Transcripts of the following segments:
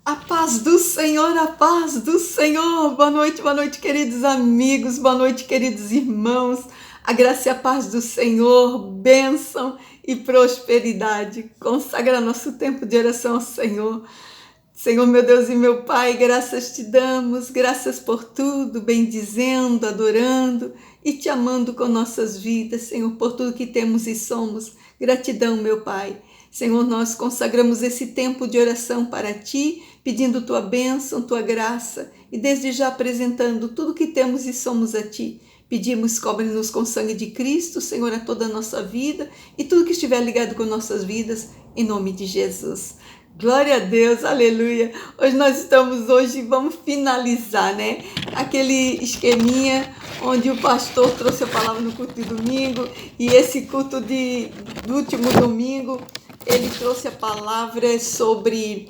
A paz do Senhor, a paz do Senhor. Boa noite, queridos amigos, boa noite, queridos irmãos. A graça e a paz do Senhor, bênção e prosperidade. Consagra nosso tempo de oração ao Senhor. Senhor, meu Deus e meu Pai, graças te damos, graças por tudo, bendizendo, adorando e te amando com nossas vidas, Senhor, por tudo que temos e somos. Gratidão, meu Pai. Senhor, nós consagramos esse tempo de oração para Ti, pedindo Tua bênção, Tua graça e desde já apresentando tudo que temos e somos a Ti. Pedimos, cobre-nos com o sangue de Cristo, Senhor, a toda a nossa vida e tudo que estiver ligado com nossas vidas, em nome de Jesus. Glória a Deus, aleluia. Vamos finalizar, né? Aquele esqueminha onde o pastor trouxe a palavra no culto de domingo e esse culto do último domingo, ele trouxe a palavra sobre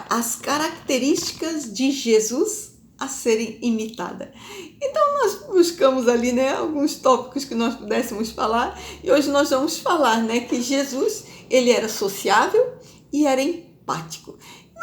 as características de Jesus a serem imitadas. Então nós buscamos ali, né, alguns tópicos que nós pudéssemos falar e hoje nós vamos falar, né, que Jesus, ele era sociável e era empático.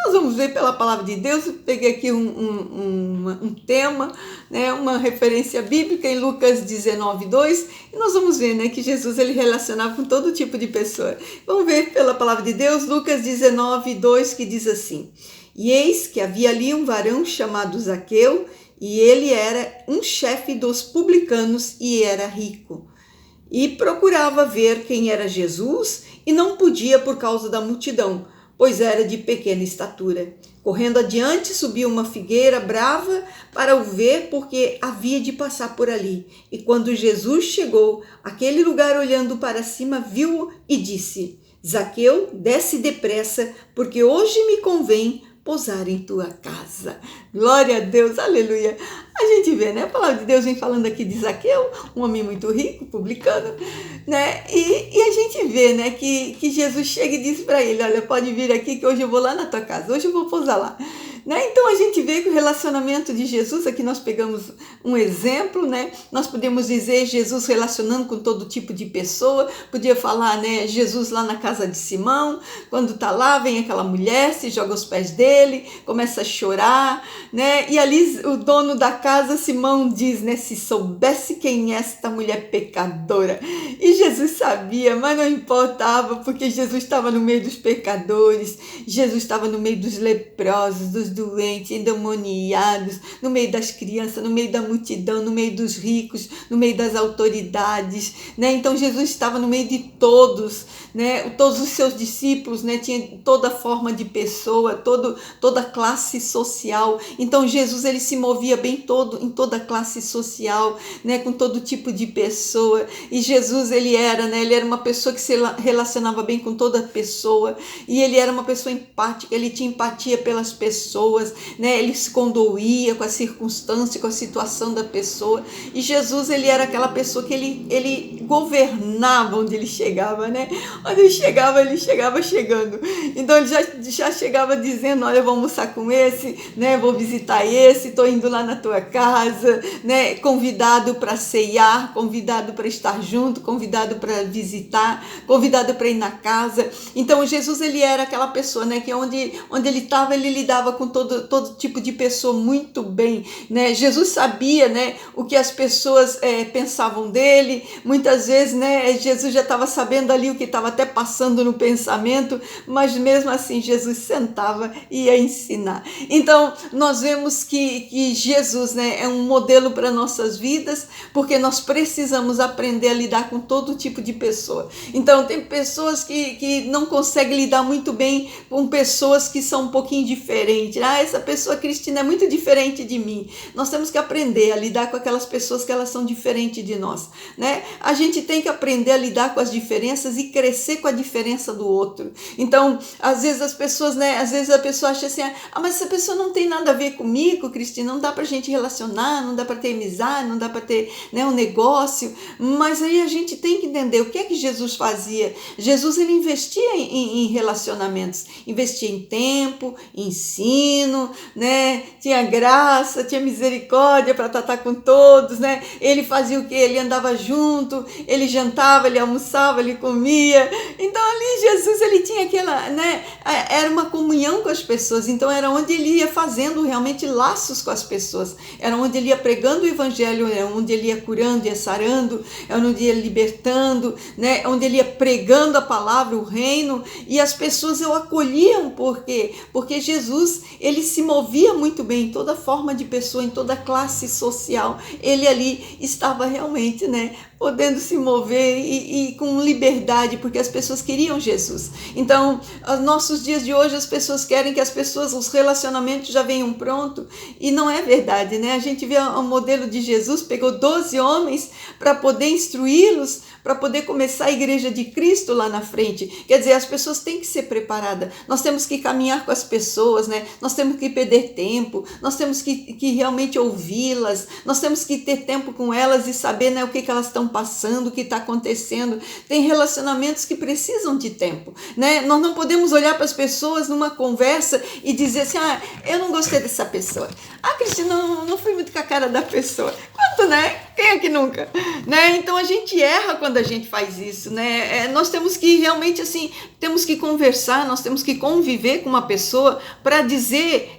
Nós vamos ver pela palavra de Deus, eu peguei aqui um tema, né, uma referência bíblica em Lucas 19:2, e nós vamos ver, né, que Jesus ele relacionava com todo tipo de pessoa. Vamos ver pela palavra de Deus, Lucas 19:2, que diz assim: E eis que havia ali um varão chamado Zaqueu, e ele era um chefe dos publicanos e era rico. E procurava ver quem era Jesus, e não podia por causa da multidão, pois era de pequena estatura. Correndo adiante, subiu uma figueira brava para o ver, porque havia de passar por ali. E quando Jesus chegou àquele lugar, olhando para cima, viu-o e disse: Zaqueu, desce depressa, porque hoje me convém pousar em tua casa. Glória a Deus, aleluia. A gente vê, né? A palavra de Deus vem falando aqui de Zaqueu, um homem muito rico, publicano, né? E a gente vê, né, que Jesus chega e diz para ele: olha, pode vir aqui que hoje eu vou lá na tua casa, hoje eu vou pousar lá. Né? Então a gente vê que o relacionamento de Jesus, aqui nós pegamos um exemplo, né? Nós podemos dizer Jesus relacionando com todo tipo de pessoa, podia falar, né, Jesus lá na casa de Simão, quando tá lá, vem aquela mulher, se joga aos pés dele, começa a chorar, né? E ali o dono da casa, Simão, diz, né, se soubesse quem é esta mulher pecadora. E Jesus sabia, mas não importava, porque Jesus estava no meio dos pecadores, Jesus estava no meio dos leprosos, dos doentes, endemoniados, no meio das crianças, no meio da multidão, no meio dos ricos, no meio das autoridades, né? Então Jesus estava no meio de todos, né? Todos os seus discípulos, né? Tinha toda forma de pessoa, toda classe social. Então Jesus ele se movia bem em toda classe social, né? Com todo tipo de pessoa. E Jesus ele era uma pessoa que se relacionava bem com toda pessoa, e ele era uma pessoa empática, ele tinha empatia pelas pessoas, né? Ele se condoía com a circunstância, com a situação da pessoa. E Jesus ele era aquela pessoa que ele governava onde ele chegava, né? Onde ele chegava chegando. Então ele já chegava dizendo: olha, eu vou almoçar com esse, né? Vou visitar esse, estou indo lá na tua casa, né? Convidado para ceiar, convidado para estar junto, convidado para visitar, convidado para ir na casa. Então Jesus ele era aquela pessoa, né, que onde ele estava, ele lidava com todo tipo de pessoa muito bem, né? Jesus sabia, né, o que as pessoas pensavam dele. Muitas vezes, né, Jesus já estava sabendo ali o que estava até passando no pensamento, mas mesmo assim Jesus sentava e ia ensinar. Então nós vemos que Jesus, né, é um modelo para nossas vidas, porque nós precisamos aprender a lidar com todo tipo de pessoa. Então tem pessoas que não conseguem lidar muito bem com pessoas que são um pouquinho diferentes. Essa pessoa, Cristina, é muito diferente de mim. Nós temos que aprender a lidar com aquelas pessoas que elas são diferentes de nós, né? A gente tem que aprender a lidar com as diferenças e crescer com a diferença do outro. Então, às vezes as pessoas, né? Às vezes a pessoa acha assim: mas essa pessoa não tem nada a ver comigo, Cristina, não dá pra gente relacionar, não dá pra ter amizade, não dá pra ter, né, um negócio. Mas aí a gente tem que entender o que é que Jesus fazia. Jesus ele investia em relacionamentos, investia em tempo, ensino, fino, né? Tinha graça, tinha misericórdia para tratar com todos, né? Ele fazia o quê? Ele andava junto, ele jantava, ele almoçava, ele comia. Então ali Jesus, ele tinha aquela, né? Era uma comunhão com as pessoas, então era onde ele ia fazendo realmente laços com as pessoas, era onde ele ia pregando o evangelho, era onde ele ia curando, ia sarando, era onde ele ia libertando, né? Onde ele ia pregando a palavra, o reino, e as pessoas o acolhiam, por quê? Porque Jesus, ele se movia muito bem em toda forma de pessoa, em toda classe social, ele ali estava realmente, né, podendo se mover e com liberdade, porque as pessoas queriam Jesus. Então, nos nossos dias de hoje, as pessoas querem que os relacionamentos já venham pronto, e não é verdade, né? A gente vê o modelo de Jesus, pegou 12 homens para poder instruí-los, para poder começar a igreja de Cristo lá na frente. Quer dizer, as pessoas têm que ser preparadas, nós temos que caminhar com as pessoas, né? Nós temos que perder tempo, nós temos que realmente ouvi-las, nós temos que ter tempo com elas e saber, né, o que elas estão passando, o que está acontecendo. Tem relacionamentos que precisam de tempo, né? Nós não podemos olhar para as pessoas numa conversa e dizer assim, eu não gostei dessa pessoa. Cristina, não fui muito com a cara da pessoa. Quanto, né? Quem é que nunca? Né? Então a gente erra quando a gente faz isso, né? Nós temos que realmente, assim, temos que conversar, nós temos que conviver com uma pessoa para dizer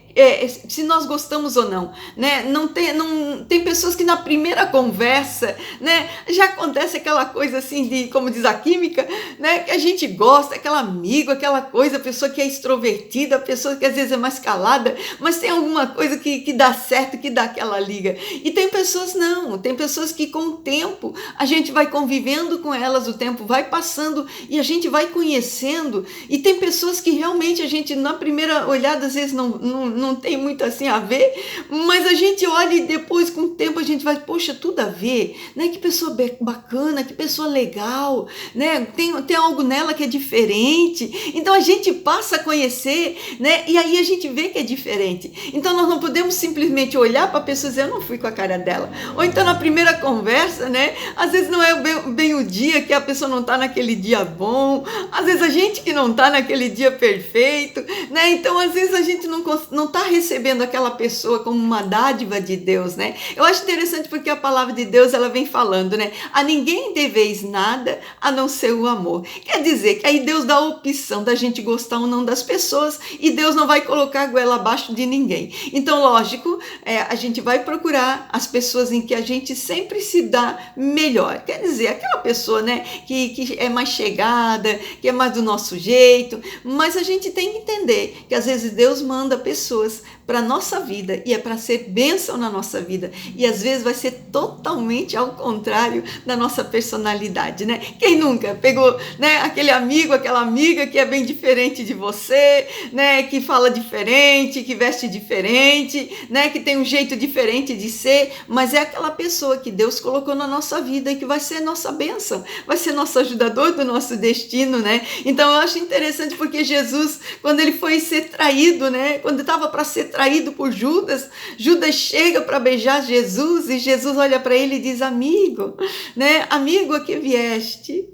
se nós gostamos ou não, né? Não tem pessoas que na primeira conversa, né, já acontece aquela coisa assim de, como diz a química, né, que a gente gosta, aquela amigo, aquela coisa, a pessoa que é extrovertida, a pessoa que às vezes é mais calada, mas tem alguma coisa que dá certo, que dá aquela liga. E tem pessoas não, tem pessoas que com o tempo a gente vai convivendo com elas, o tempo vai passando e a gente vai conhecendo, e tem pessoas que realmente a gente na primeira olhada às vezes não tem muito assim a ver, mas a gente olha e depois com o tempo a gente vai, poxa, tudo a ver, né? Que pessoa bacana, que pessoa legal, né? Tem algo nela que é diferente, então a gente passa a conhecer, né? E aí a gente vê que é diferente. Então nós não podemos simplesmente olhar para a pessoa e dizer, eu não fui com a cara dela, ou então na primeira conversa, né? Às vezes não é bem o dia, que a pessoa não está naquele dia bom, às vezes a gente que não está naquele dia perfeito, né? Então às vezes a gente não está recebendo aquela pessoa como uma dádiva de Deus, né? Eu acho interessante porque a palavra de Deus, ela vem falando, né? A ninguém deveis nada a não ser o amor. Quer dizer que aí Deus dá a opção da gente gostar ou não das pessoas, e Deus não vai colocar a goela abaixo de ninguém. Então, lógico, a gente vai procurar as pessoas em que a gente sempre se dá melhor. Quer dizer, aquela pessoa, né, que é mais chegada, que é mais do nosso jeito, mas a gente tem que entender que às vezes Deus manda pessoas para a nossa vida e é para ser bênção na nossa vida, e às vezes vai ser totalmente ao contrário da nossa personalidade, né? Quem nunca pegou, né, aquele amigo, aquela amiga que é bem diferente de você, né, que fala diferente, que veste diferente, né, que tem um jeito diferente de ser, mas é aquela pessoa que Deus colocou na nossa vida e que vai ser nossa bênção, vai ser nosso ajudador do nosso destino, né? Então eu acho interessante porque Jesus, quando ele foi ser traído, né, quando estava para ser traído por Judas, Judas chega para beijar Jesus e Jesus olha para ele e diz, amigo, né? Amigo, a que vieste?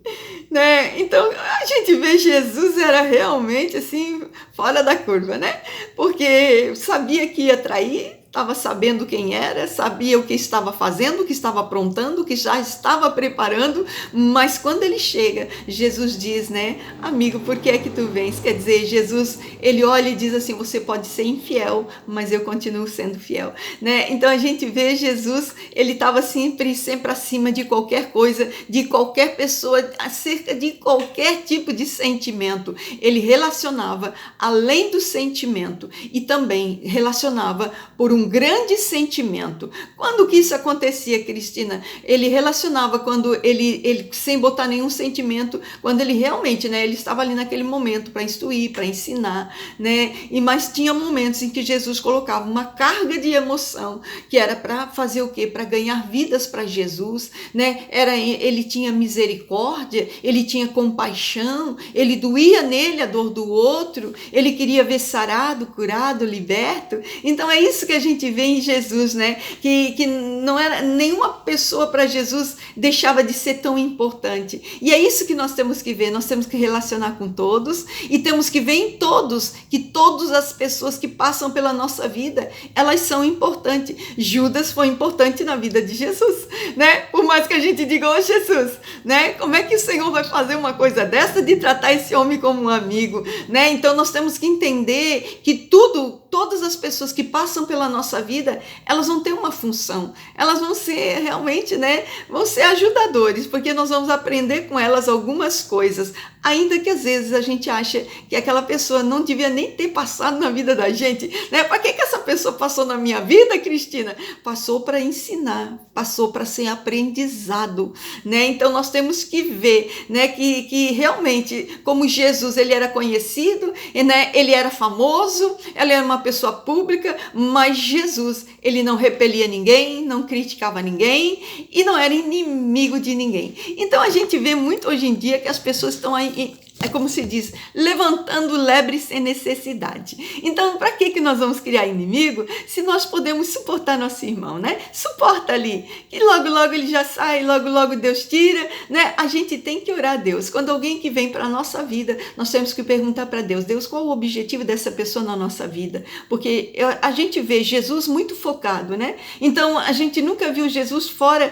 Né? Então a gente vê Jesus era realmente assim fora da curva, né? Porque sabia que ia trair, estava sabendo quem era, sabia o que estava fazendo, o que estava aprontando, o que já estava preparando, mas quando ele chega, Jesus diz, né, amigo, por que é que tu vens? Quer dizer, Jesus, ele olha e diz assim, você pode ser infiel, mas eu continuo sendo fiel, né? Então a gente vê Jesus, ele estava sempre acima de qualquer coisa, de qualquer pessoa, acerca de qualquer tipo de sentimento. Ele relacionava além do sentimento e também relacionava por um grande sentimento. Quando que isso acontecia, Cristina? Ele relacionava quando ele sem botar nenhum sentimento, quando ele realmente, né, ele estava ali naquele momento para instruir, para ensinar, né? Mas tinha momentos em que Jesus colocava uma carga de emoção, que era para fazer o quê? Para ganhar vidas para Jesus, né? Ele tinha misericórdia, ele tinha compaixão, ele doía nele a dor do outro, ele queria ver sarado, curado, liberto. Então é isso que a gente gente vê em Jesus, né? Que não era nenhuma pessoa para Jesus deixava de ser tão importante. E é isso que nós temos que ver. Nós temos que relacionar com todos e temos que ver em todos que todas as pessoas que passam pela nossa vida, elas são importantes. Judas foi importante na vida de Jesus, né? Por mais que a gente diga, ô Jesus, né? Como é que o Senhor vai fazer uma coisa dessa de tratar esse homem como um amigo, né? Então nós temos que entender que todas as pessoas que passam pela nossa vida, elas vão ter uma função, elas vão ser realmente, né? Vão ser ajudadores, porque nós vamos aprender com elas algumas coisas, ainda que às vezes a gente acha que aquela pessoa não devia nem ter passado na vida da gente, né? Para que essa pessoa passou na minha vida, Cristina? Passou para ensinar, passou para ser aprendizado, né? Então nós temos que ver, né, que realmente, como Jesus, ele era conhecido, né? Ele era famoso, ele era uma pessoa pública, mas Jesus, ele não repelia ninguém, não criticava ninguém e não era inimigo de ninguém. Então a gente vê muito hoje em dia que as pessoas estão aí, é como se diz, levantando lebre sem necessidade. Então, para que nós vamos criar inimigo se nós podemos suportar nosso irmão, né? Suporta ali, que logo, logo ele já sai, logo, logo Deus tira, né? A gente tem que orar a Deus. Quando alguém que vem para a nossa vida, nós temos que perguntar para Deus, Deus, qual o objetivo dessa pessoa na nossa vida? Porque a gente vê Jesus muito focado, né? Então, a gente nunca viu Jesus fora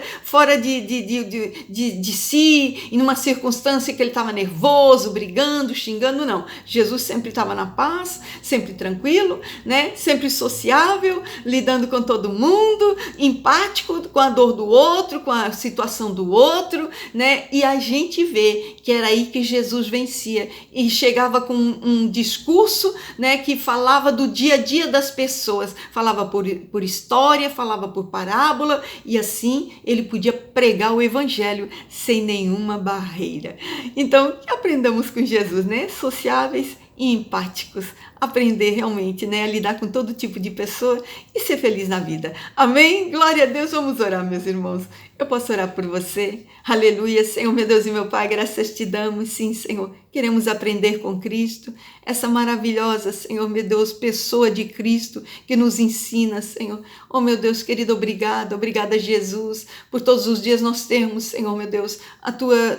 de si, em uma circunstância que ele estava nervoso, brigando, xingando, não. Jesus sempre estava na paz, sempre tranquilo, né? Sempre sociável, lidando com todo mundo, empático com a dor do outro, com a situação do outro, né? E a gente vê que era aí que Jesus vencia e chegava com um discurso, né, que falava do dia a dia das pessoas, falava por história, falava por parábola e assim ele podia pregar o evangelho sem nenhuma barreira. Então, que aprendamos com Jesus, né? Sociáveis e empáticos, aprender realmente, né, a lidar com todo tipo de pessoa e ser feliz na vida. Amém? Glória a Deus, vamos orar, meus irmãos. Eu posso orar por você? Aleluia, Senhor, meu Deus e meu Pai, graças te damos, sim, Senhor. Queremos aprender com Cristo, essa maravilhosa, Senhor, meu Deus, pessoa de Cristo que nos ensina, Senhor. Oh, meu Deus querido, obrigada, Jesus, por todos os dias nós termos, Senhor, meu Deus,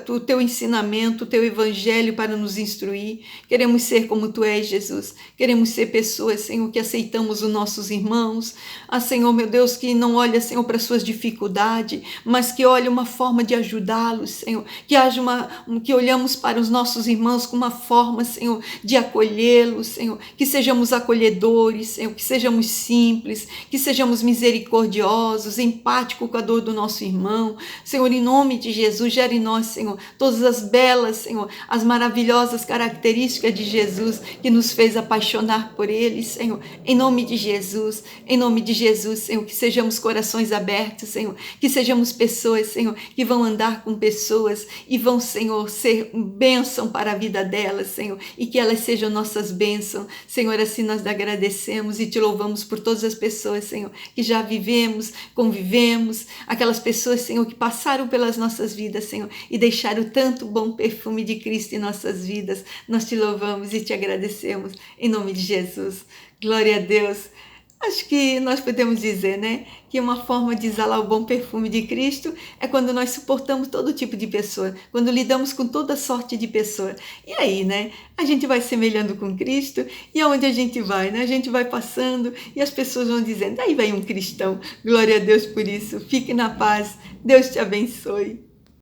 o teu ensinamento, o teu evangelho para nos instruir. Queremos ser como tu és, Jesus. Queremos ser pessoas, Senhor, que aceitamos os nossos irmãos. Ah, Senhor, meu Deus, que não olha, Senhor, para suas dificuldades, mas que olha uma forma de ajudá-los, Senhor. Que olhamos para os nossos irmãos com uma forma, Senhor, de acolhê-los, Senhor. Que sejamos acolhedores, Senhor. Que sejamos simples, que sejamos misericordiosos, empáticos com a dor do nosso irmão. Senhor, em nome de Jesus, gera em nós, Senhor, todas as belas, Senhor, as maravilhosas características de Jesus que nos fez apaixonar por ele, Senhor. Em nome de Jesus, Senhor, que sejamos corações abertos, Senhor. Que sejamos pessoas, Senhor, que vão andar com pessoas e vão, Senhor, ser bênção para a vida delas, Senhor, e que elas sejam nossas bênçãos. Senhor, assim nós agradecemos e te louvamos por todas as pessoas, Senhor, que já vivemos, convivemos, aquelas pessoas, Senhor, que passaram pelas nossas vidas, Senhor, e deixaram tanto bom perfume de Cristo em nossas vidas. Nós te louvamos e te agradecemos, em nome de Jesus. Glória a Deus. Acho que nós podemos dizer, né, que uma forma de exalar o bom perfume de Cristo é quando nós suportamos todo tipo de pessoa, quando lidamos com toda sorte de pessoa. E aí, né, a gente vai semelhando com Cristo e aonde a gente vai, né, a gente vai passando e as pessoas vão dizendo, aí vai um cristão. Glória a Deus por isso. Fique na paz. Deus te abençoe.